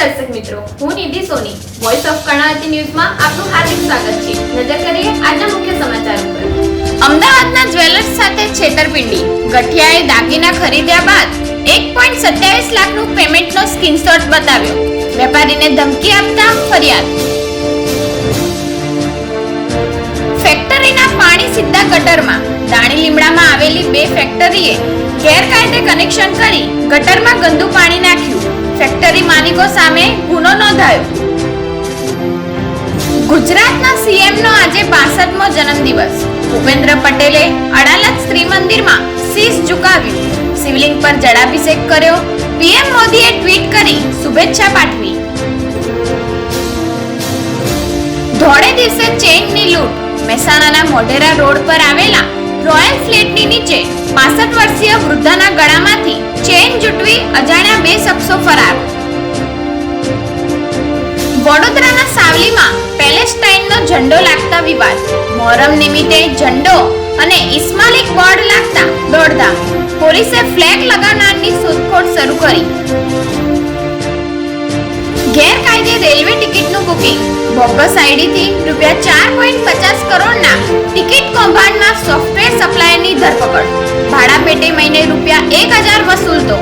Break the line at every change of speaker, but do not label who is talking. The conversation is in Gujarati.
દર્શક મિત્રો, હું નિધિ સોની વોઇસ ઓફ કર્ણાવતી ન્યૂઝમાં આપનું હાર્દિક સ્વાગત છે. નજર કરીએ આજના મુખ્ય સમાચાર ઉપર. અમદાવાદના જ્વેલર્સ સાથે છેતરપિંડી. ગઠિયાએ દાગીના ખરીદ્યા બાદ 1.27 લાખનું પેમેન્ટનો સ્ક્રીનશોટ બતાવ્યો. વેપારીને ધમકી આપતા ફરિયાદ. ફેક્ટરીના પાણી સીધા ગટરમાં. દાણી લીમડામાં આવેલી 2 ફેક્ટરીએ ગેરકાયદે કનેક્શન કરી ગટરમાં ગંદુ પાણી નાખ્યું. ફેક્ટરી માલિકો સામે ગુનો નોંધાયો. ગુજરાતના સીએમનો આજે 62મો જન્મદિવસ. ભૂપેન્દ્ર પટેલે અડાલજ શ્રી મંદિરમાં શીશ ઝુકાવ્યું. શિવલિંગ પર જળાભિષેક કર્યો. પીએમ મોદીએ ટ્વીટ કરી શુભેચ્છા પાઠવી. ધોળે દિવસે ચેઇનની લૂંટ. મહેસાણાના મોઢેરા રોડ પર આવેલા રોયલ ફ્લેટની નીચે 65 વર્ષીય વૃદ્ધાના ગળામાંથી ચેઇન જૂટવી અજાણ્યા 2 શખ્સો ફરાર. વડોદરાના સાવલીમાં પેલેસ્ટાઇનનો ઝંડો લાગતા વિવાદ. મોહરમ નિમિત્તે ઝંડો અને ઇસ્માલિક બોર્ડ લાગતા દોડધામ. પોલીસે ફ્લેગ લગાવનારની શોધખોળ શરૂ કરી. ગેરકાયદે રેલવે ટિકિટનું બુકિંગ. બોગસ આઈડીથી ₹4.50 કરોડના ટિકિટ કૌભાંડમાં સોફ્ટવેર સપ્લાયરની ધરપકડ. ભાડા પેટે મહિને ₹1000 વસૂલતો